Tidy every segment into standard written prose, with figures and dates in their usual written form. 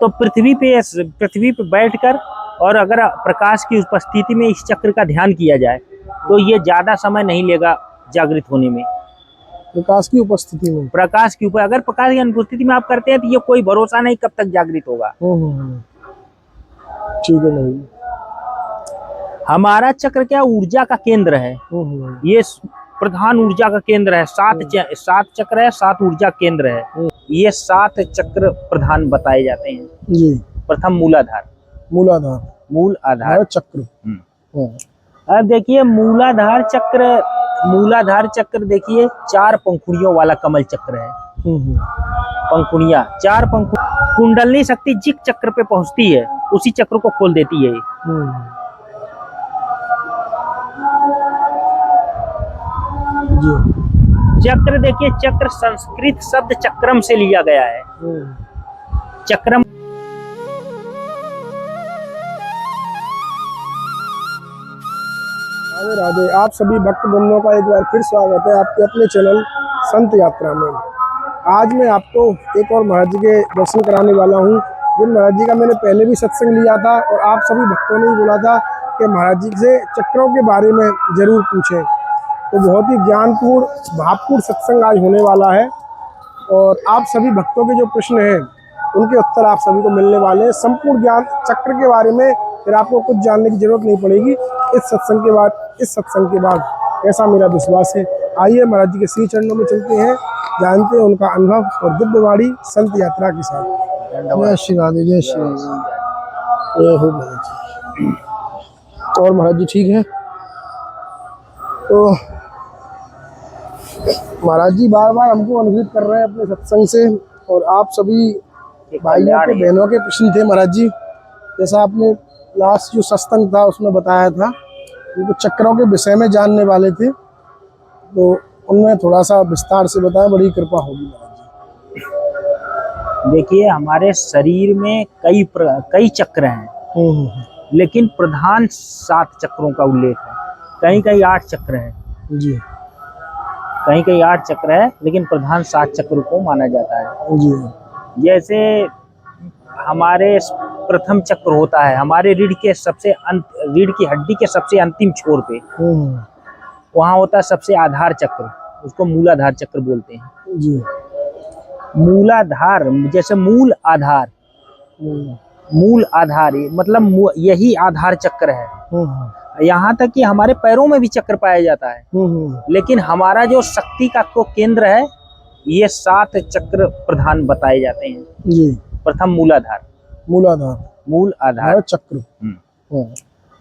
तो पृथ्वी पे बैठकर और अगर प्रकाश की उपस्थिति में इस चक्र का ध्यान किया जाए तो ये ज्यादा समय नहीं लेगा जागृत होने में। प्रकाश की उपस्थिति में, प्रकाश के ऊपर, अगर प्रकाश की अनुपस्थिति में आप करते हैं तो ये कोई भरोसा नहीं कब तक जागृत होगा। ठीक है भाई। हमारा चक्र क्या ऊर्जा का केंद्र है, ये प्रधान ऊर्जा का केंद्र है। सात चक्र है, 7 ऊर्जा केंद्र है। ये 7 चक्र प्रधान बताए जाते हैं जी। प्रथम मूल आधार चक्र। अब देखिए मूलाधार चक्र देखिए 4 पंखुड़ियों वाला कमल चक्र है। पंखुड़ियां 4 कुंडलनी शक्ति जिस चक्र पे पहुंचती है उसी चक्र को खोल देती है। चक्र देखिए, चक्र संस्कृत शब्द चक्रम से लिया गया है। चक्रम राधे राधे। आप सभी भक्त बंधुओं का एक बार फिर स्वागत है आपके अपने चैनल संत यात्रा में। आज मैं आपको एक और महाराज जी के दर्शन कराने वाला हूँ। जिन महाराज जी का मैंने पहले भी सत्संग लिया था और आप सभी भक्तों ने ही बोला था कि महाराज जी से चक्रों के बारे में जरूर पूछें। तो बहुत ही ज्ञानपूर्ण भावपूर्ण सत्संग आज होने वाला है और आप सभी भक्तों के जो प्रश्न हैं उनके उत्तर आप सभी को मिलने वाले हैं। संपूर्ण ज्ञान चक्र के बारे में फिर आपको कुछ जानने की जरूरत नहीं पड़ेगी इस सत्संग के बाद ऐसा मेरा विश्वास है। आइए महाराज जी के श्री चरणों में चलते हैं, जानते हैं उनका अनुभव और दिव्यवाणी संत यात्रा के साथ। जय श्री राधे, जय श्री राधे। जय हो महाराज जी। और महाराज जी ठीक है? तो महाराज जी बार बार हमको अनुग्रहित कर रहे हैं अपने सत्संग से और आप सभी भाइयों के बहनों के प्रश्न थे महाराज जी। जैसा आपने लास्ट जो सत्संग था उसमें बताया था उनको चक्रों के विषय में जानने वाले थे, तो उनमें थोड़ा सा विस्तार से बताएं, बड़ी कृपा होगी महाराज जी। देखिए हमारे शरीर में कई चक्र हैं, लेकिन प्रधान 7 चक्रों का उल्लेख है। कहीं कहीं 8 चक्र है जी, कहीं कहीं 8 चक्र है, लेकिन प्रधान 7 चक्र को माना जाता है जी। जैसे हमारे प्रथम चक्र होता है हमारे रीढ़ की हड्डी के सबसे अंतिम छोर पे, वहाँ होता है सबसे आधार चक्र, उसको मूलाधार चक्र बोलते हैं जी। मूलाधार जैसे मूल आधार मतलब यही आधार चक्र है। यहाँ तक कि हमारे पैरों में भी चक्र पाया जाता है, लेकिन हमारा जो शक्ति का केंद्र है ये 7 चक्र प्रधान बताए जाते हैं जी। प्रथम मूल आधार चक्र।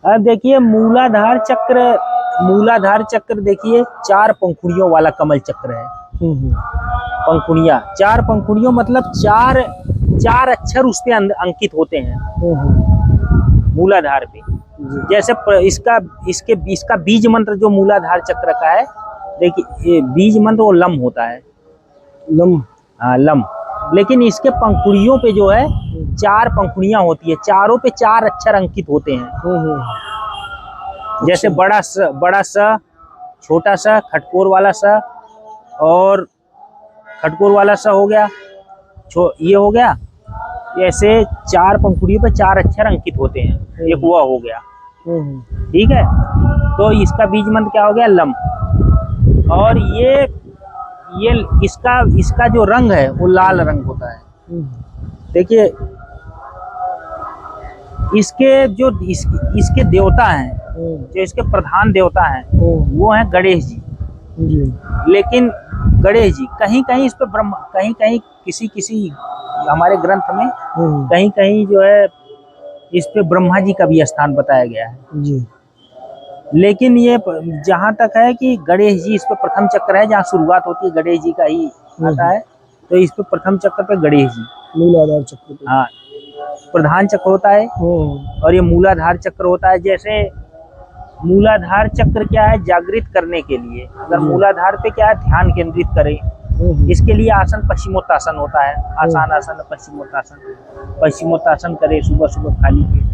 अब देखिए मूलाधार चक्र देखिए 4 पंखुड़ियों वाला कमल चक्र है। पंखुड़ियां 4 पंखुड़ियों मतलब 4 अक्षर उस पे अंकित होते हैं मूलाधार पे। जैसे इसका बीज मंत्र जो मूलाधार चक्र का है, देखिए बीज मंत्र वो लम होता है, लम। लेकिन इसके पंखुड़ियों पे जो है 4 पंखुड़ियां होती है, चारों पे 4 अक्षर अंकित होते हैं। जैसे बड़ा स, छोटा सा, खटकोर वाला स और खटकोर वाला स हो गया, ये हो गया। ऐसे 4 पंखुड़ियों पे 4 अक्षर अंकित होते हैं, एक वह हो गया। ठीक है, तो इसका बीज मंत्र क्या हो गया? लम। और ये इसका जो रंग है वो लाल रंग होता है। देखिए इसके देवता हैं, जो इसके प्रधान देवता हैं वो हैं गणेश जी। लेकिन गणेश जी कहीं कहीं इस पे ब्रह्मा, कहीं किसी हमारे ग्रंथ में कहीं जो है इस पे ब्रह्मा जी का भी स्थान बताया गया है जी। लेकिन ये जहाँ तक है कि गणेश जी इस पे प्रथम चक्र है, जहाँ शुरुआत होती है गणेश जी का ही आता है, तो इस पे प्रथम चक्र पे गणेश जी मूलाधार चक्र पे। हाँ, प्रधान चक्र होता है और ये मूलाधार चक्र होता है। जैसे मूलाधार चक्र क्या है? जागृत करने के लिए, अगर मूलाधार पे क्या है ध्यान केंद्रित करें, इसके लिए आसन पश्चिमोत्तासन होता है। आसान आसन पश्चिमोत्तासन करे सुबह सुबह खाली पेट।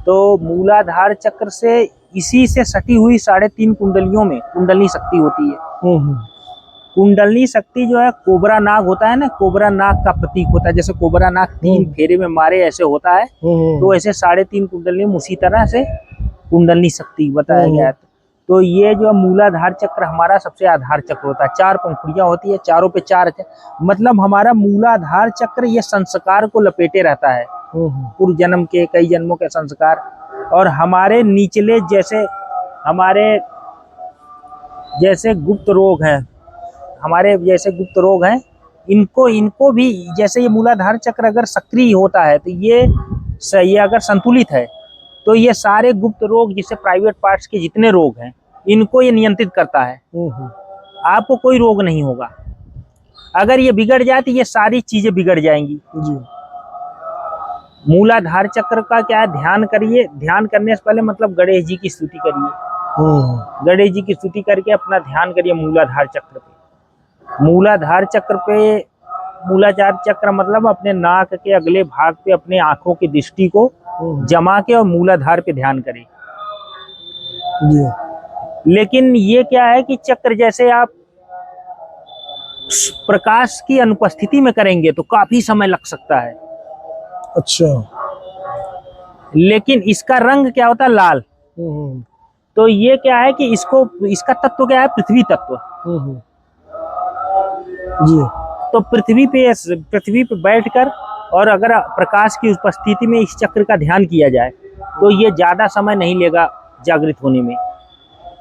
तो मूलाधार चक्र से इसी से सटी हुई 3.5 कुंडलियों में कुंडलनी शक्ति होती है। कुंडलनी शक्ति जो है कोबरा नाग होता है ना, कोबरा नाग का प्रतीक होता है। जैसे कोबरा नाग 3 फेरे में मारे ऐसे होता है, तो ऐसे 3.5 कुंडलनी उसी तरह से कुंडलनी शक्ति बताया गया है। तो ये जो मूलाधार चक्र हमारा सबसे आधार चक्र होता है। 4 पंखुड़ियां होती है, चारों पे 4 मतलब हमारा मूलाधार चक्र ये संस्कार को लपेटे रहता है, पूर्व जन्म के कई जन्मों के संस्कार। और हमारे निचले जैसे गुप्त रोग है, हमारे जैसे गुप्त रोग हैं, इनको भी जैसे ये मूलाधार चक्र अगर सक्रिय होता है तो ये अगर संतुलित है तो ये सारे गुप्त रोग जिसे प्राइवेट पार्ट्स के जितने रोग हैं इनको ये नियंत्रित करता है। आपको कोई रोग नहीं होगा। अगर ये बिगड़ जाए तो ये सारी चीजें बिगड़ जाएंगी जी। मूलाधार चक्र का क्या है, ध्यान करिए। ध्यान करने से पहले मतलब गणेश जी की स्तुति करिए। गणेश जी की स्तुति करके अपना ध्यान करिए मूलाधार चक्र पे। मूलाधार चक्र पे, मूलाधार चक्र मतलब अपने नाक के अगले भाग पे अपने आंखों की दृष्टि को जमा के और मूलाधार पे ध्यान करें जी। लेकिन ये क्या है कि चक्र जैसे आप प्रकाश की अनुपस्थिति में करेंगे तो काफी समय लग सकता है। अच्छा। लेकिन इसका रंग क्या होता है, लाल। तो ये क्या है कि इसका तत्व क्या है, पृथ्वी तत्व जी। तो पृथ्वी पे बैठकर और अगर प्रकाश की उपस्थिति में इस चक्र का ध्यान किया जाए तो ये ज्यादा समय नहीं लेगा जागृत होने में।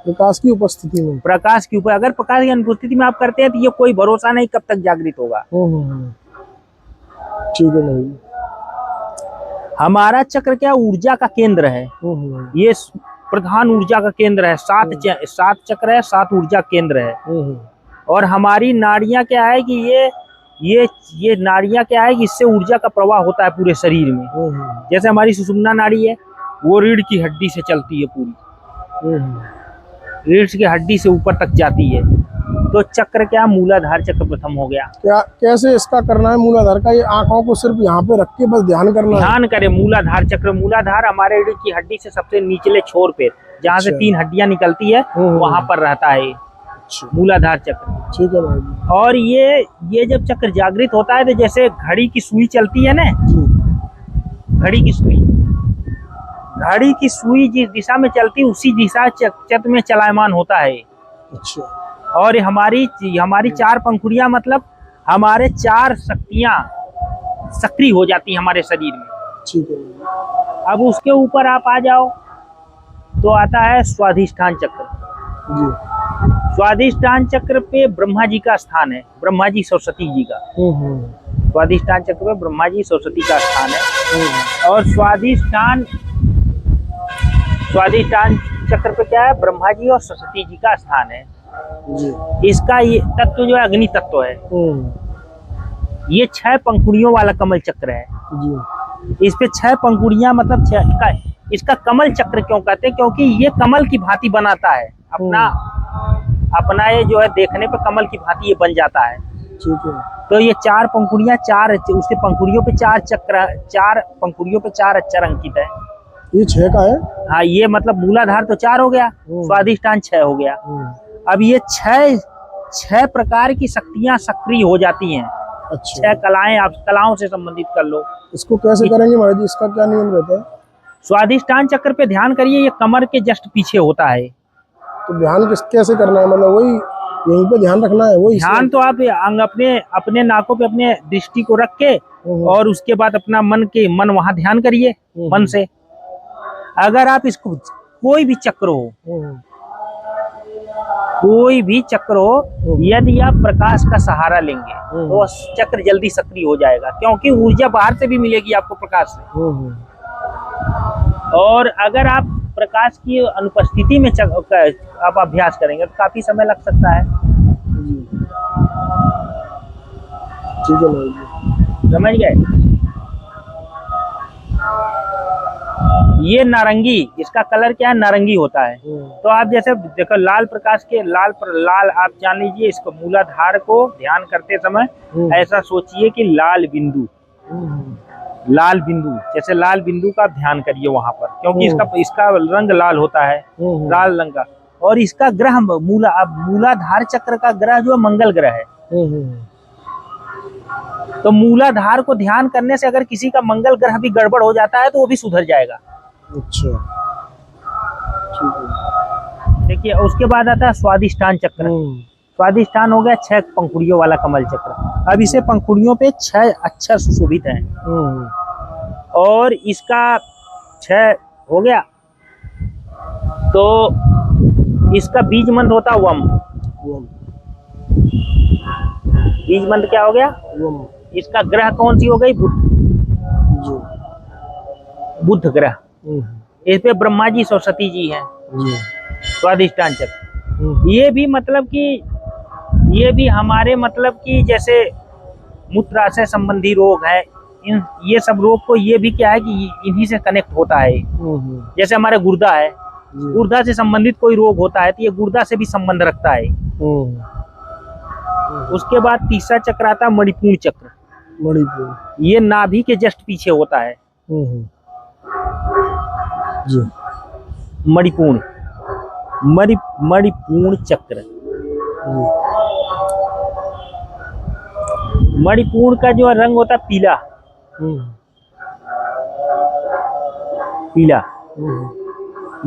प्रकाश की उपस्थिति में, अगर प्रकाश की अनुपस्थिति में आप करते हैं तो ये कोई भरोसा नहीं कब तक जागृत होगा। ठीक है भाई। हमारा चक्र क्या ऊर्जा का केंद्र है, ये प्रधान ऊर्जा का केंद्र है। 7 चक्र है, 7 ऊर्जा केंद्र है। और हमारी नाड़ियां क्या है कि ये नाड़ियां क्या है कि इससे ऊर्जा का प्रवाह होता है पूरे शरीर में। जैसे हमारी सुषुम्ना नाड़ी है, वो रीढ़ की हड्डी से चलती है पूरी, रीढ़ की हड्डी से ऊपर तक जाती है। तो चक्र क्या, मूलाधार चक्र प्रथम हो गया। क्या कैसे इसका करना है मूलाधार का? ये आंखों को सिर्फ यहाँ पे रख के बस ध्यान करना है? ध्यान करें मूलाधार चक्र। मूलाधार हमारे रीढ़ की हड्डी से सबसे निचले छोर पे, जहाँ से 3 हड्डियां निकलती है, वहां पर रहता है मूलाधार चक्र। ठीक है भाई। और ये जब चक्र जागृत होता है तो जैसे घड़ी की सुई चलती है ना, घड़ी की सुई जिस दिशा में चलती है उसी दिशा चक्र में चलायमान होता है। अच्छा। और हमारी 4 पंखुड़ियां मतलब हमारे 4 शक्तियां सक्रिय हो जाती हैं हमारे शरीर में। ठीक है। अब उसके ऊपर आप आ जाओ तो आता है स्वाधिष्ठान चक्र जी। स्वाधिष्ठान चक्र पे ब्रह्मा जी का स्थान है, ब्रह्मा जी सरस्वती जी का। स्वाधिष्ठान चक्र पे ब्रह्मा जी सरस्वती का स्थान है। और स्वाधिष्ठान चक्र पे क्या है, ब्रह्मा जी और सरस्वती जी का स्थान है जी। इसका ये तत्व जो है अग्नि तत्व है। ये 6 पंखुड़ियों वाला कमल चक्र है जी। इस पे 6 पंखुड़ियां मतलब इसका कमल चक्र क्यों कहते हैं, क्योंकि ये कमल की भांति बनाता है अपना ये जो है देखने पे कमल की भांति ये बन जाता है। ठीक है। तो ये 4 पंखुड़ियां, उसके पंखुड़ियों पे 4 पंखुड़ियों पे 4 अक्षर अंकित है। ये 6 का है? हाँ, ये मतलब मूलाधार तो 4 हो गया, स्वाधिष्ठान 6 हो गया। अब ये 6 प्रकार की शक्तियां सक्रिय हो जाती हैं। अच्छा। 6 कलाएं, आप कलाओं से संबंधित कर लो। इसको कैसे करेंगे महाराज जी? इसका क्या नियम रहता है? स्वाधिष्ठान चक्र पे ध्यान करिए, ये कमर के जस्ट पीछे होता है। तो ध्यान कैसे करना है? मतलब वही यहीं पे ध्यान रखना है? वही ध्यान तो आप अपने नाकों पे अपने दृष्टि को रख के और उसके बाद अपना मन वहां ध्यान करिए मन से। अगर आप इसको कोई भी चक्र हो यदि आप प्रकाश का सहारा लेंगे तो चक्र जल्दी सक्रिय हो जाएगा, क्योंकि ऊर्जा बाहर से भी मिलेगी आपको प्रकाश से। और अगर आप प्रकाश की अनुपस्थिति में आप अभ्यास करेंगे तो काफी समय लग सकता है। ठीक है, समझ गए? ये नारंगी, इसका कलर क्या है, नारंगी होता है। तो आप जैसे देखो लाल प्रकाश के लाल आप जान लीजिए, इसको मूलाधार को ध्यान करते समय ऐसा सोचिए कि लाल बिंदु, जैसे लाल बिंदु का ध्यान करिए वहां पर, क्योंकि इसका रंग लाल होता है, लाल रंग का। और इसका ग्रह मूलाधार चक्र का ग्रह जो है मंगल ग्रह है। तो मूलाधार को ध्यान करने से अगर किसी का मंगल ग्रह भी गड़बड़ हो जाता है तो वो भी सुधर जाएगा। अच्छा, ठीक है। देखिए उसके बाद आता है स्वादिष्ठान चक्र। स्वादिष्ठान हो गया 6 पंखुड़ियों वाला कमल चक्र। अब इसे पंखुड़ियों पे 6 अक्षर सुशोभित हैं और इसका 6 हो गया तो इसका बीज मंत्र होता है वम। बीज मंत्र क्या हो गया? वम। इसका ग्रह कौन सी हो गई? बुध। बुध ग्रह। इस पे ब्रह्मा जी सरस्वती जी हैं। स्वादिष्ठान चक्र ये भी मतलब कि ये भी हमारे मतलब कि जैसे मूत्राशय संबंधी रोग है, इन ये सब रोग को ये भी क्या है कि इन्हीं से कनेक्ट होता है। जैसे हमारे गुर्दा है, गुर्दा से संबंधित कोई रोग होता है तो ये गुर्दा से भी संबंध रखता है। उसके बाद तीसरा चक्र आता है मणिपूर्ण चक्र। मणिपुर ये नाभि के जस्ट पीछे होता है। जी। मणिपूर्ण मणिपूर्ण चक्र। मणिपूर्ण का जो रंग होता है पीला। पीला।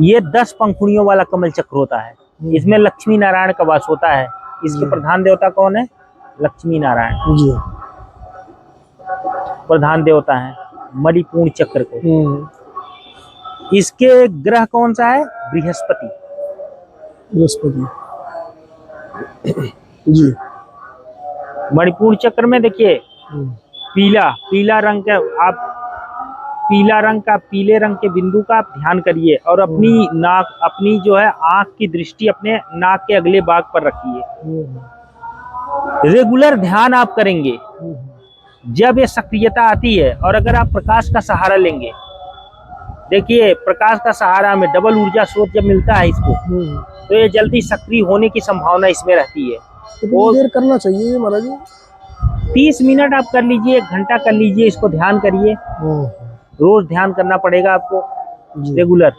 ये 10 पंखुड़ियों वाला कमल चक्र होता है। इसमें लक्ष्मी नारायण का वास होता है। इसके प्रधान देवता कौन है? लक्ष्मी नारायण जी। प्रधान देवता है मणिपूर्ण चक्र को। इसके ग्रह कौन सा है? बृहस्पति। बृहस्पति जी। मणिपूर्ण चक्र में देखिए पीला रंग के आप पीला रंग का पीले रंग के बिंदु का आप ध्यान करिए और अपनी नाक अपनी जो है आंख की दृष्टि अपने नाक के अगले भाग पर रखिए। रेगुलर ध्यान आप करेंगे जब ये सक्रियता आती है और अगर आप प्रकाश का सहारा लेंगे। देखिए प्रकाश का सहारा में डबल ऊर्जा स्रोत जब मिलता है इसको तो ये जल्दी सक्रिय होने की संभावना इसमें रहती है। कितनी देर करना चाहिए महाराज जी? 30 मिनट आप कर लीजिए, 1 घंटा कर लीजिए, इसको ध्यान करिए। रोज ध्यान करना पड़ेगा आपको रेगुलर।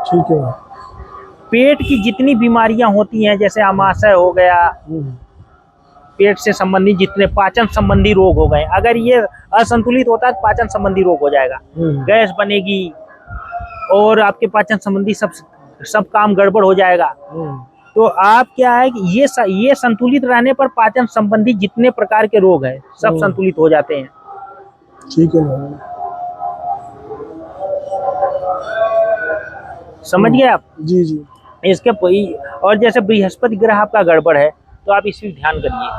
ठीक है। पेट की जितनी बीमारियां होती हैं जैसे आमाशय हो गया, पेट से संबंधित जितने पाचन संबंधी रोग हो गए, अगर ये असंतुलित होता है तो पाचन संबंधी रोग हो जाएगा। गैस बनेगी और आपके पाचन संबंधी सब काम गड़बड़ हो जाएगा। तो आप क्या है कि ये संतुलित रहने पर पाचन संबंधी जितने प्रकार के रोग हैं सब संतुलित हो जाते हैं। ठीक है। समझ गए आप? जी जी। इसके और जैसे बृहस्पति ग्रह आपका गड़बड़ है तो आप इस पर ध्यान करिए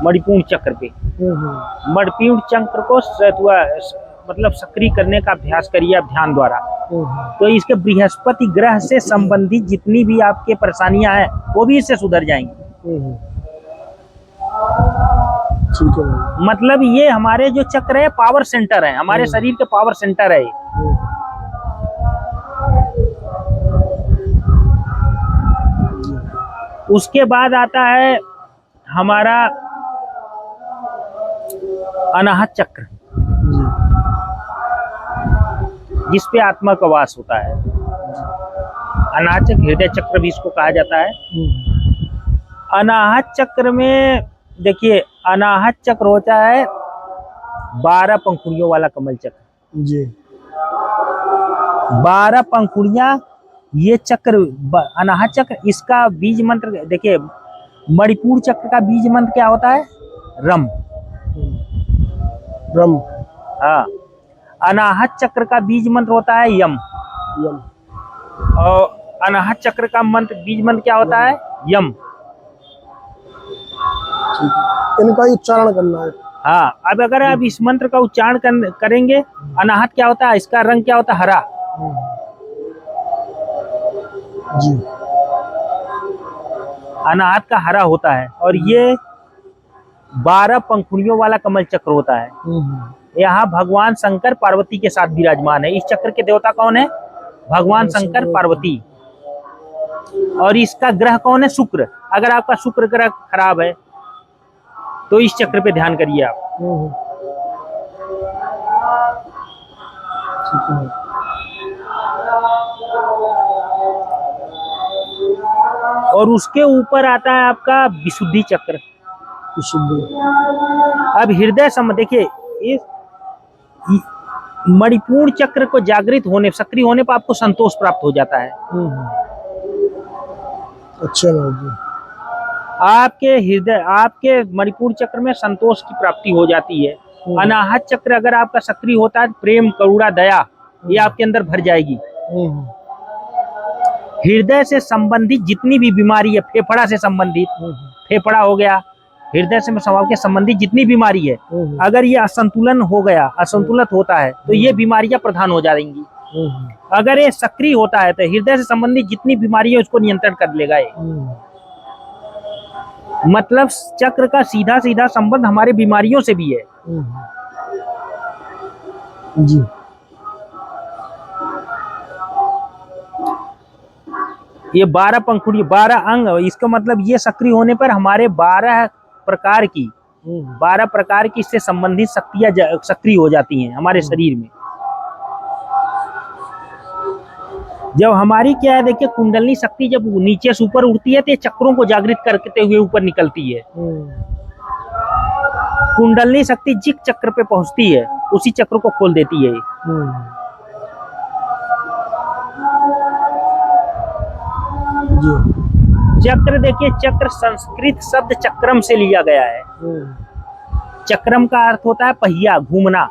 मणिपूर्ण चक्र पे। मणिपूर्ण चक्र को मतलब सक्रिय करने का अभ्यास करिए आप ध्यान द्वारा। तो इसके बृहस्पति ग्रह से संबंधित जितनी भी आपके परेशानियां हैं वो भी इससे सुधर जाएंगी। ठीक है। मतलब ये हमारे जो चक्र है पावर सेंटर है, हमारे शरीर के पावर सेंटर है। उसके बाद आता है हमारा अनाहत चक्र जिस पे आत्मा का वास होता है। अनाहत चक्र, हृदय चक्र भी इसको कहा जाता है। अनाहत चक्र में देखिए अनाहत चक्र होता है 12 पंखुड़ियों वाला कमल चक्र जी। 12 पंखुड़ियां ये चक्र अनाहत चक्र। इसका बीज मंत्र देखिए मणिपूर्ण चक्र का बीज मंत्र क्या होता है? रम। रम। हाँ। अनाहत चक्र का बीज मंत्र होता है यम। यम। और अनाहत चक्र का मंत्र बीज मंत्र क्या होता है? यम। इनका उच्चारण करना है। हाँ। अब अगर आप इस मंत्र का उच्चारण करेंगे, अनाहत क्या होता है? इसका रंग क्या होता है? हरा। जी। अनाहत का हरा होता है और ये 12 पंखुड़ियों वाला कमल चक्र होता है। यहाँ भगवान शंकर पार्वती के साथ विराजमान है। इस चक्र के देवता कौन है? भगवान शंकर पार्वती। और इसका ग्रह कौन है? शुक्र। अगर आपका शुक्र ग्रह खराब है तो इस चक्र पे ध्यान करिए आप। और उसके ऊपर आता है आपका विशुद्धि चक्र। विशुद्धि। अब हृदय संबंध देखिए, इस मणिपूर्ण चक्र को जागृत होने, सक्रिय होने पर आपको संतोष प्राप्त हो जाता है। अच्छा महाराज जी। आपके हृदय, आपके मणिपुर चक्र में संतोष की प्राप्ति हो जाती है। अनाहत चक्र अगर आपका सक्रिय होता है, प्रेम, करुणा, दया ये आपके अंदर भर जाएगी। हृदय से संबंधित जितनी भी बीमारी है, फेफड़ा से संबंधित, फेफड़ा हो गया, हृदय से स्वभाव के संबंधित जितनी बीमारी है, अगर ये असंतुलन हो गया, असंतुलित होता है तो ये बीमारियां प्रधान हो जाएंगी। अगर ये सक्रिय होता है तो हृदय से संबंधित जितनी बीमारी है उसको नियंत्रण कर लेगा ये। मतलब चक्र का सीधा सीधा संबंध हमारे बीमारियों से भी है। जी। ये 12 पंखुड़ी, 12 अंग, इसका मतलब ये सक्रिय होने पर हमारे 12 प्रकार की, 12 प्रकार की इससे संबंधित शक्तियां सक्रिय हो जाती हैं हमारे शरीर में। जब हमारी क्या है, देखिए कुंडलनी शक्ति जब नीचे से ऊपर उड़ती है तो ये चक्रों को जागृत करते हुए ऊपर निकलती है। कुंडलनी शक्ति जिस चक्र पे पहुंचती है उसी चक्र को खोल देती है। चक्र देखिए, चक्र संस्कृत शब्द चक्रम से लिया गया है। चक्रम का अर्थ होता है पहिया, घूमना।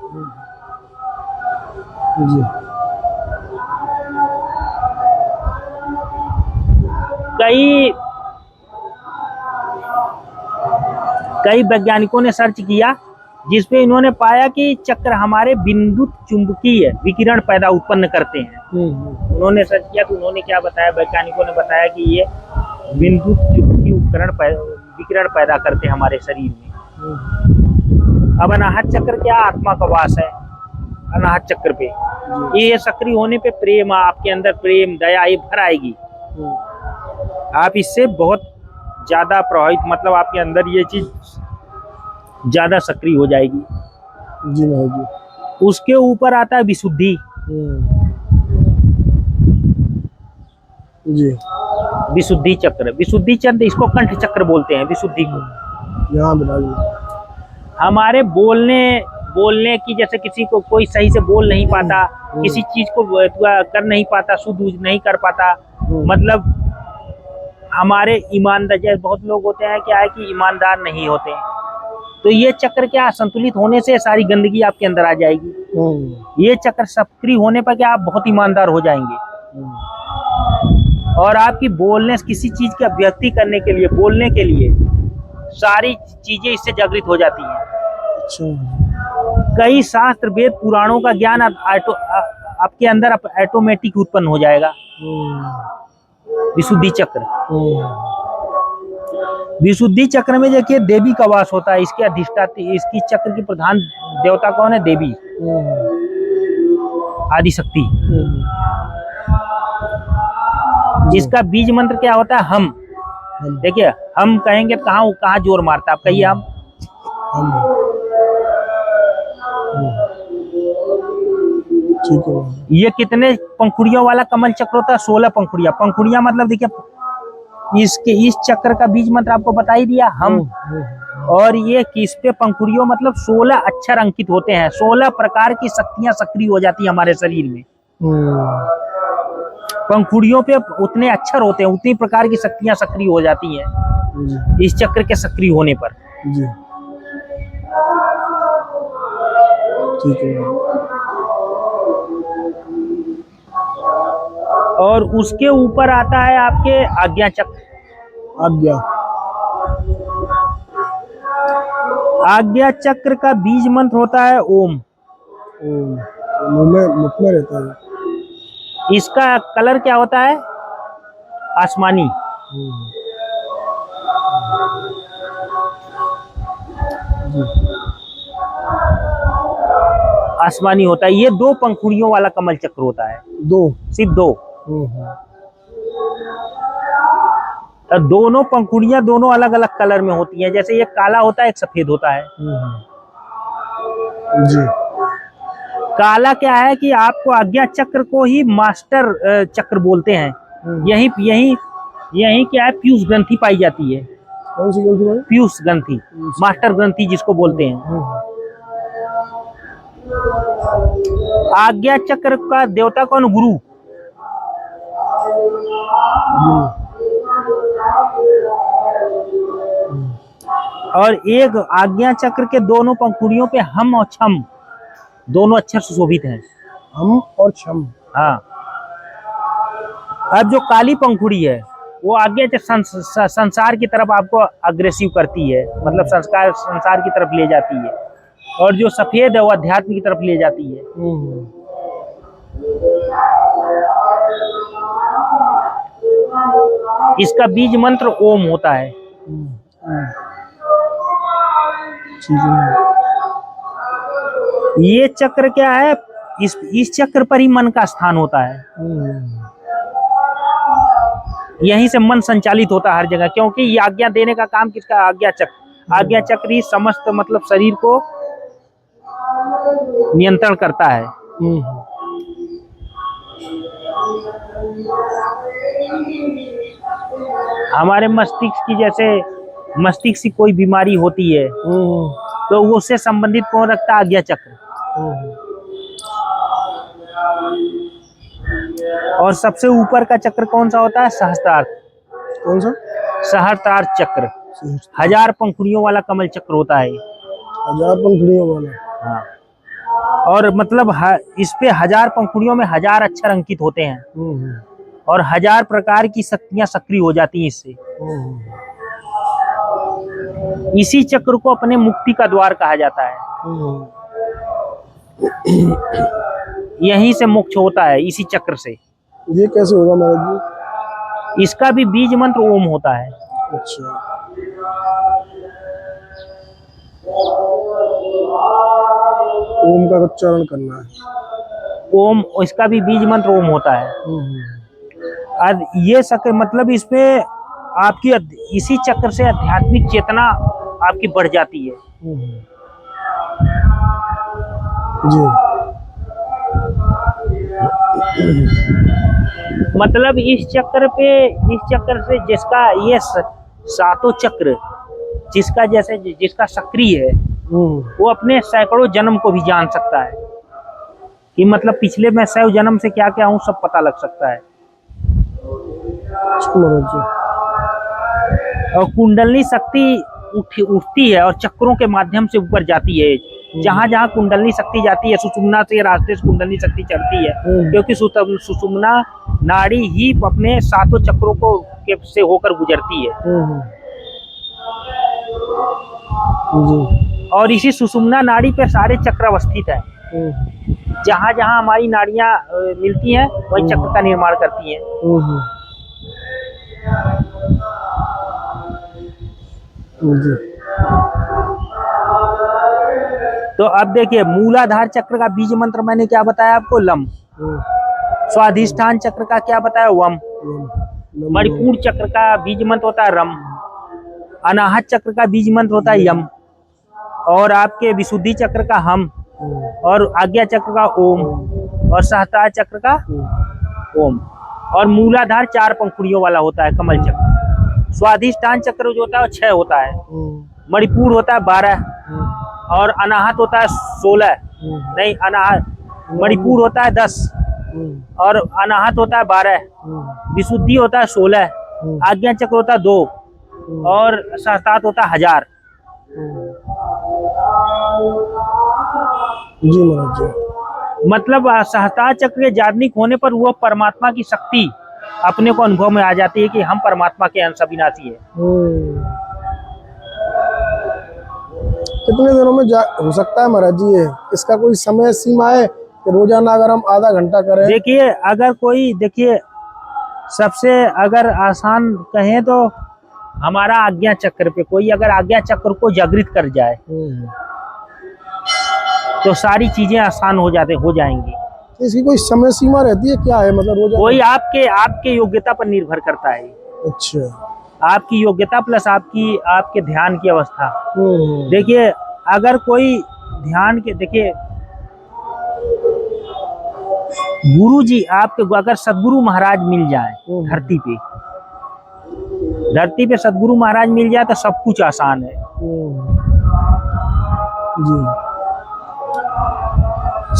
जी। कई वैज्ञानिकों ने सर्च किया जिसपे इन्होंने पाया कि चक्र हमारे बिंदु चुंबकीय विकिरण पैदा उत्पन्न करते हैं। उन्होंने सर्च किया तो उन्होंने क्या बताया, वैज्ञानिकों ने बताया कि ये बिंदु चुंबकीय विकिरण पैदा करते हैं हमारे शरीर में। अब अनाहत चक्र क्या, आत्मा का वास है अनाहत चक्र पे। ये सक्रिय होने पे प्रेम, आपके अंदर प्रेम, दया ये भर आएगी। आप इससे बहुत ज्यादा प्रभावित, मतलब आपके अंदर ये चीज ज्यादा सक्रिय हो जाएगी। जी महाराज जी। उसके ऊपर आता है विशुद्धि। जी। विशुद्धि चक्र, विशुद्धि चक्र, इसको कंठ चक्र बोलते हैं विशुद्धि को। यहाँ महाराज, हमारे बोलने की, जैसे किसी को कोई सही से बोल नहीं पाता, किसी चीज को कर नहीं पाता, शुद्ध नहीं कर पाता, मतलब हमारे ईमानदार, जैसे बहुत लोग होते हैं क्या है कि ईमानदार नहीं होते, तो ये चक्र क्या संतुलित होने से सारी गंदगी आपके अंदर आ जाएगी। ये चक्र सक्रिय होने पर क्या आप बहुत ईमानदार हो जाएंगे। और आपकी बोलने, किसी चीज की अभिव्यक्ति करने के लिए, बोलने के लिए सारी चीजें इससे जागृत हो जाती हैं। अच्छा। कई शास्त्र, वेद, पुराणों का ज्ञान आपके अंदर ऑटोमेटिक उत्पन्न हो जाएगा। विशुद्धि चक्र, विशुद्धि चक्र में देखिए देवी का वास होता है। इसके अधिष्ठात्री, इसकी चक्र की प्रधान देवता कौन है? देवी, आदिशक्ति। जिसका बीज मंत्र क्या होता है? हम। देखिए हम कहेंगे कहाँ जोर मारता है, आप कहिए हम। ठीक है। ये कितने पंखुड़ियों वाला कमल चक्र होता है? 16 पंखुड़ियां। पंखुड़ियां मतलब देखिए, इस चक्र का बीज मंत्र आपको बता ही दिया, हम। और ये किस पे पंखुड़ियों, मतलब 16 अक्षर अंकित होते हैं। 16 प्रकार की शक्तियां सक्रिय हो जाती है हमारे शरीर में। पंखुड़ियों पे उतने अक्षर होते हैं, उतनी प्रकार की शक्तियां सक्रिय हो जाती हैं इस चक्र के सक्रिय होने पर। जी। ठीक है। और उसके ऊपर आता है आपके आज्ञा चक्र। आज्ञा चक्र का बीज मंत्र होता है ओम। मुख में रहता है। इसका कलर क्या होता है? आसमानी। आसमानी होता है। ये 2 पंखुड़ियों वाला कमल चक्र होता है। सिर्फ 2। दोनों पंखुड़ियां दोनों अलग अलग कलर में होती हैं। जैसे एक काला होता है, एक सफेद होता है। जी। काला क्या है कि आपको आज्ञा चक्र को ही मास्टर चक्र बोलते हैं। यही यही क्या है, पीयूष ग्रंथि पाई जाती है। कौन सी ग्रंथि भाई? पीयूष ग्रंथि, मास्टर ग्रंथि जिसको बोलते हैं। आज्ञा चक्र का देवता कौन? गुरु। और एक आज्ञा चक्र के दोनों पंखुड़ियों पे हम और छम दोनों अक्षर सुशोभित हैं। हम और छम। हाँ। अब जो काली पंखुड़ी है वो आगे संसार की तरफ आपको अग्रेसिव करती है, मतलब संसार की तरफ ले जाती है। और जो सफेद है वो अध्यात्म की तरफ ले जाती है। इसका बीज मंत्र ओम होता है। ये चक्र क्या है, इस चक्र पर ही मन का स्थान होता है। यहीं से मन संचालित होता है हर जगह, क्योंकि ये आज्ञा देने का काम किसका? आज्ञा चक्र। आज्ञा चक्र ही समस्त मतलब शरीर को नियंत्रण करता है। हमारे मस्तिष्क की, जैसे मस्तिष्क की कोई बीमारी होती है तो वो उससे संबंधित कौन रखता है? आज्ञा चक्र। और सबसे ऊपर का चक्र कौन सा होता है? सहस्त्रार। कौन सा? सहस्त्रार चक्र। 1000 पंखुड़ियों वाला कमल चक्र होता है। 1000 पंखुड़ियों वाला। हाँ। और मतलब इस पे 1000 पंखुड़ियों में 1000 अक्षर अंकित होते हैं और 1000 प्रकार की शक्तियां सक्रिय हो जाती हैं इससे। इसी चक्र को अपने मुक्ति का द्वार कहा जाता है। यहीं से मोक्ष होता है, इसी चक्र से। ये कैसे होगा महाराज जी? इसका भी बीज मंत्र ओम होता है। अच्छा। ओम का उच्चारण करना है। ओम, इसका भी बीज मंत्र ओम होता है। और ये चक्र मतलब इसमें आपकी इसी चक्र से आध्यात्मिक चेतना आपकी बढ़ जाती है। जी। मतलब इस चक्र से जिसका ये सातों चक्र जिसका सक्रिय है वो अपने सैकड़ों जन्म को भी जान सकता है कि मतलब पिछले में 100 जन्म से क्या क्या हूँ, सब पता लग सकता है। और कुंडलनी शक्ति उठती है और चक्रों के माध्यम से ऊपर जाती है। जहां जहां कुंडलनी शक्ति जाती है, सुषुम्ना से रास्ते से कुंडलनी शक्ति चढ़ती है, क्योंकि सुषुम्ना नाड़ी ही अपने सातों चक्रों को से होकर गुजरती है। और इसी सुषुम्ना नाड़ी पे सारे चक्र अवस्थित है। जहां जहां हमारी नाड़ियां मिलती हैं वही चक्र का निर्माण करती हैं। तो अब देखिए, मूलाधार चक्र का बीज मंत्र मैंने क्या बताया आपको? लम। स्वाधिष्ठान चक्र का क्या बताया? वम। मणिपुर चक्र का बीज मंत्र होता है रम। अनाहत चक्र का बीज मंत्र होता है यम। और आपके विशुद्धि चक्र का हम। और आज्ञा चक्र का ओम। और सहस्त्रार चक्र का ओम। और मूलाधार 4 पंखुड़ियों वाला होता है कमल चक्र। स्वाधिष्ठान चक्र जो होता है वो 6 होता है। मणिपुर होता है 12। और अनाहत होता है 16। नहीं, अनाहत मणिपुर होता है 10 और अनाहत होता है 12। विशुद्धि होता है 16। आज्ञा चक्र होता है 2 और सहस्त्रार होता है 1000। जी महाराज जी। मतलब सहस्त्रार चक्र के जागनिक होने पर वो परमात्मा की शक्ति अपने को अनुभव में आ जाती है कि हम परमात्मा के अंश अविनाशी है। कितने दिनों में हो सकता है महाराज जी ये? इसका कोई समय सीमा है कि रोजाना अगर हम आधा घंटा करें? देखिए, अगर कोई सबसे अगर आसान कहें तो हमारा आज्ञा चक्र पे कोई अगर आज्ञा चक्र को जागृत कर जाए तो सारी चीजें आसान हो जाएंगी। इसकी कोई समय सीमा रहती है क्या है? मतलब रोजाना? कोई आपके योग्यता पर निर्भर करता है। अच्छा। आपकी योग्यता प्लस आपके ध्यान की अवस्था। देखिए, अगर कोई ध्यान के, देखिए गुरु जी आपके, अगर सदगुरु महाराज मिल जाए धरती पे धरती पे सदगुरु महाराज मिल जाए तो सब कुछ आसान है। जी।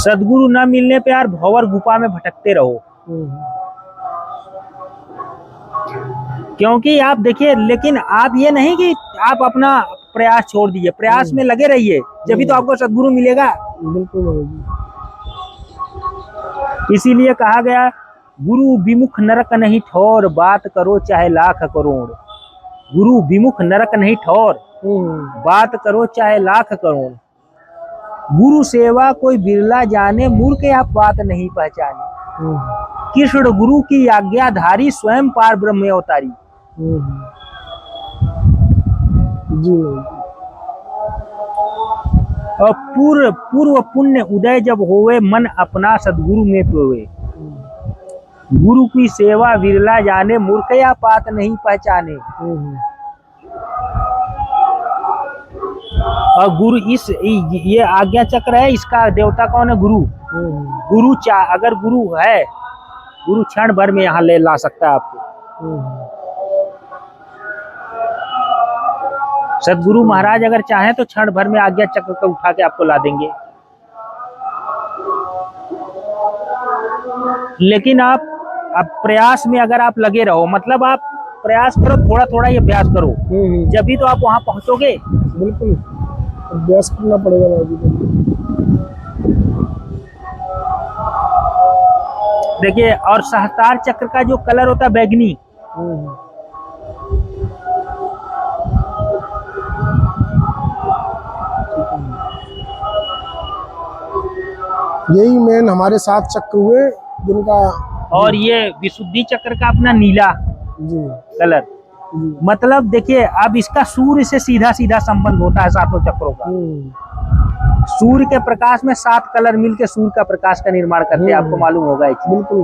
सदगुरु न मिलने पे यार भंवर गुफा में भटकते रहो। क्योंकि आप देखिए, लेकिन आप ये नहीं कि आप अपना प्रयास छोड़ दीजिए, प्रयास में लगे रहिए, जब तो आपको सदगुरु मिलेगा। बिल्कुल महाराज जी। इसीलिए कहा गया, गुरु विमुख नरक नहीं ठौर, बात करो चाहे लाख करोड़। गुरु विमुख नरक नहीं ठौर, बात करो चाहे लाख करोड़। गुरु सेवा कोई बिरला जाने, मूर्ख आप बात नहीं पहचाने। कृष्ण गुरु की आज्ञाधारी, स्वयं पार ब्रह्म अवतारी। जी। और पूर्व पुण्य उदय जब होवे, मन अपना सदगुरु में पोवे। गुरु की सेवा विरला जाने, मूर्ख या बात नहीं पहचाने। और गुरु ये आज्ञा चक्र है, इसका देवता कौन है? गुरु। गुरु अगर गुरु है, गुरु क्षण भर में यहाँ ले ला सकता है आपको। सदगुरु महाराज अगर चाहें तो क्षण भर में आज्ञा चक्र को उठा के आपको ला देंगे। लेकिन आप अब प्रयास में अगर आप लगे रहो, मतलब आप प्रयास करो, थोड़ा थोड़ा ये अभ्यास करो, जब भी तो आप वहां पहुंचोगे। बिल्कुल अभ्यास करना पड़ेगा महाराज। देखिए, और सहस्त्रार चक्र का जो कलर होता है बैगनी, यही मेन हमारे 7 चक्र हुए जिनका। और ये विशुद्धि चक्र का अपना नीला जी कलर। मतलब देखिए, अब इसका सूर्य से सीधा सीधा संबंध होता है सातों चक्रों का। सूर्य के प्रकाश में 7 कलर मिलकर सूर्य का प्रकाश का निर्माण करते हैं, आपको मालूम होगा। बिल्कुल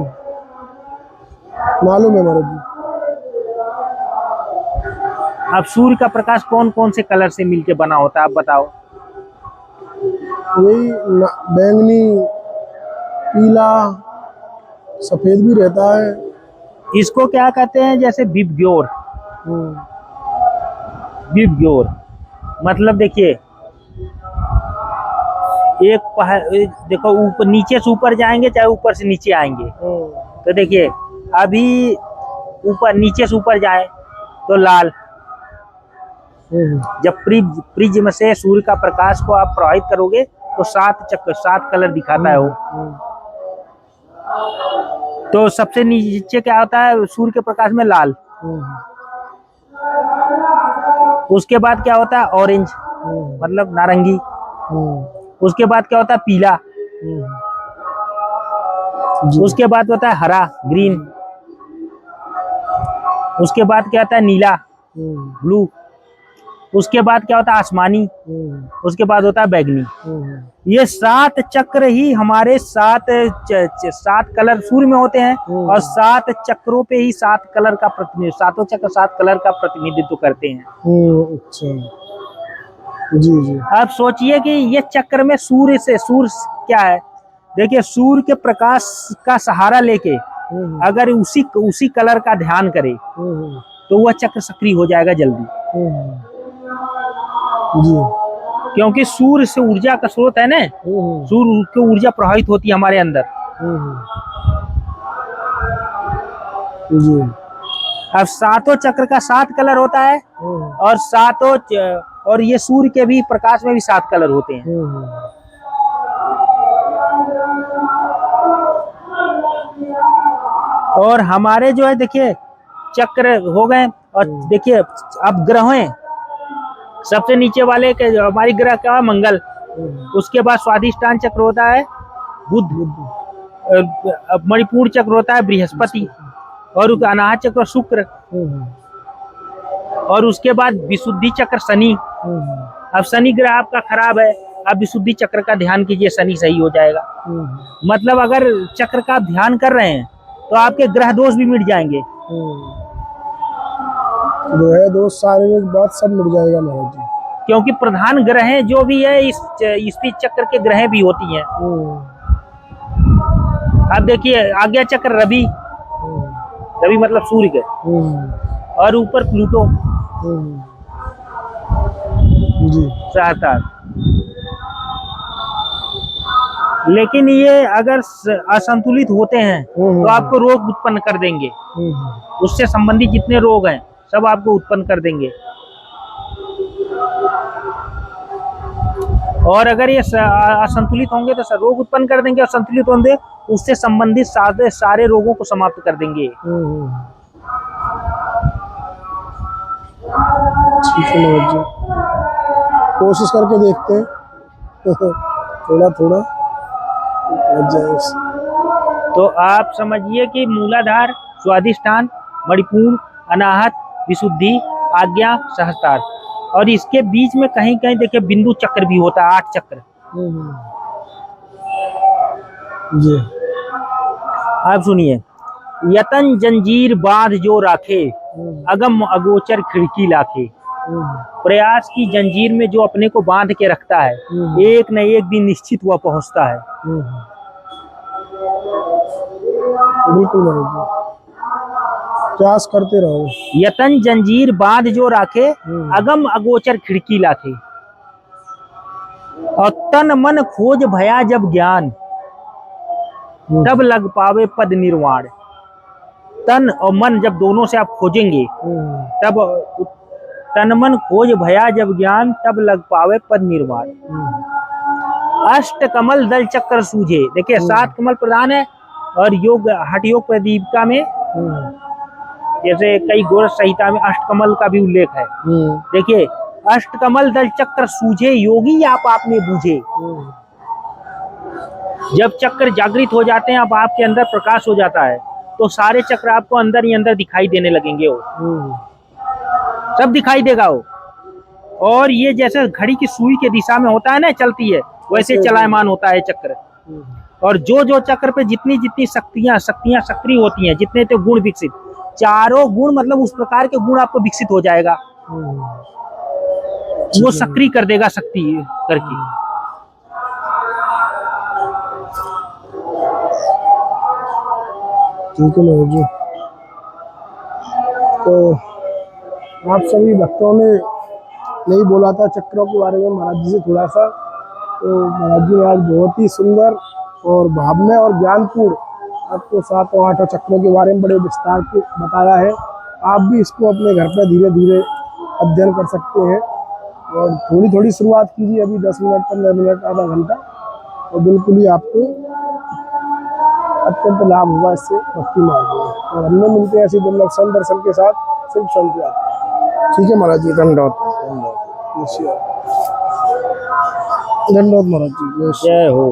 मालूम है महाराज जी। अब सूर्य का प्रकाश कौन कौन से कलर से मिलके बना होता है, आप बताओ। यही बैंगनी, पीला, सफेद भी रहता है। इसको क्या कहते हैं? जैसे विबग्योर। विबग्योर मतलब देखिए, देखो ऊपर नीचे से ऊपर जाएंगे, चाहे ऊपर से नीचे आएंगे। तो देखिए, अभी ऊपर नीचे से ऊपर जाए तो लाल। जब प्रिज्म से सूर्य का प्रकाश को आप प्रवाहित करोगे तो 7 कलर दिखाता है वो। तो सबसे नीचे क्या होता है? सूर्य के प्रकाश में लाल। उसके बाद क्या होता है? ऑरेंज, मतलब नारंगी। उसके बाद क्या होता है? पीला। उसके बाद होता है हरा, ग्रीन। उसके बाद क्या होता है? नीला, ब्लू। उसके बाद क्या होता है? आसमानी। उसके बाद होता है बैगनी। ये 7 चक्र ही हमारे 7 कलर सूर्य में होते हैं। और 7 चक्रों पे ही 7 कलर का प्रतिनिधित्व, 7 चक्र 7 कलर का प्रतिनिधित्व करते हैं। अच्छा जी जी। आप सोचिए कि ये चक्र में सूर्य क्या है? देखिए, सूर्य के प्रकाश का सहारा लेके अगर उसी कलर का ध्यान करे तो वह चक्र सक्रिय हो जाएगा जल्दी। जी। क्योंकि सूर्य से ऊर्जा का स्रोत है ना, सूर्य की ऊर्जा प्रवाहित होती है हमारे अंदर। जी। अब 7 चक्र का 7 कलर होता है। और ये सूर्य के भी प्रकाश में भी 7 कलर होते हैं। और हमारे जो है, देखिए चक्र हो गए। और देखिए, अब ग्रह हैं, सबसे नीचे वाले के हमारी ग्रह क्या है? मंगल। उसके बाद स्वाधिष्ठान चक्र होता है बुध। मणिपुर चक्र होता है बृहस्पति। और अनाहत चक्र शुक्र। और उसके बाद विशुद्धि चक्र शनि। अब शनि ग्रह आपका खराब है, अब विशुद्धि चक्र का ध्यान कीजिए, शनि सही हो जाएगा। मतलब अगर चक्र का ध्यान कर रहे हैं तो आपके ग्रह दोष भी मिट जाएंगे। ग्रह दोष शारीरिक बात सब मिट जाएगा महाराज जी। क्योंकि प्रधान ग्रह जो भी है इस चक्र के ग्रह भी होती हैं। अब देखिए, आज्ञा चक्र रवि मतलब सूर्य के। और ऊपर प्लूटो जी। सहस्त्रार। लेकिन ये अगर असंतुलित होते हैं तो आपको रोग उत्पन्न कर देंगे। उससे संबंधित जितने रोग हैं सब आपको उत्पन्न कर देंगे। और अगर ये असंतुलित होंगे तो रोग उत्पन्न कर देंगे, और संतुलित होंगे उससे संबंधित सारे रोगों को समाप्त कर देंगे। ठीक है मनोज जी, कोशिश करके देखते हैं थोड़ा थोड़ा तो आप समझिए कि मूलाधार, स्वाधिष्ठान, मणिपुर, अनाहत, विशुद्धि, आज्ञा, सहस्त्रार, और इसके बीच में कहीं कहीं देखिए बिंदु चक्र भी होता है, 8 चक्र। जी। आप सुनिए, यतन जंजीर बांध जो राखे, अगम अगोचर खिड़की लाखे। प्रयास की जंजीर में जो अपने को बांध के रखता है, एक न एक दिन निश्चित वह पहुंचता है। बिल्कुल मनोज जी, प्रयास करते रहो। यतन जंजीर बांध जो राखे, अगम अगोचर खिड़की लाखे। और तन मन खोज भया जब ज्ञान, तब लग पावे पद निर्वाण। तन और मन जब दोनों से आप खोजेंगे तब तन मन खोज भया जब ज्ञान, तब लग पावे पद निर्वाण। अष्ट कमल दल चक्र सूझे। देखिए 7 कमल प्रधान है, और योग हठ योग प्रदीपिका में जैसे कई गोरख संहिता में अष्टकमल का भी उल्लेख है। देखिए, अष्टकमल दल चक्र सूझे, योगी आप में बूझे। जब चक्र जागृत हो जाते हैं, अब आपके अंदर प्रकाश हो जाता है, तो सारे चक्र आपको अंदर ही अंदर दिखाई देने लगेंगे। वो सब दिखाई देगा वो। और ये जैसे घड़ी की सुई के दिशा में होता है ना, चलती है, वैसे चलायमान होता है चक्र। और जो जो चक्र पे जितनी जितनी शक्तियां सक्रिय होती हैं, जितने तो गुण विकसित, चारों गुण मतलब उस प्रकार के गुण आपको विकसित हो जाएगा, वो सक्रिय कर देगा शक्ति करके। ठीक है मनोज जी, तो आप सभी भक्तों ने नहीं बोला था चक्रों के बारे में महाराज जी से थोड़ा सा, तो महाराज जी ने आज बहुत ही सुंदर और भावमय और ज्ञानपूर्ण आपको 7 और 8 चक्रों के बारे में बड़े विस्तार से बताया है। आप भी इसको अपने घर पर धीरे धीरे अध्ययन कर सकते हैं, और थोड़ी थोड़ी शुरुआत कीजिए, अभी 10 मिनट 15 मिनट आधा घंटा, और बिल्कुल ही आपको अत्यंत लाभ हुआ इससे भक्ति मार्ग में। और हमने मिलते हैं ऐसी दुर्लभ संत दर्शन के साथ, सिर्फ संत यात्रा। ठीक है महाराज जी, धन्यवाद धन्यवाद महाराज जी, जय हो।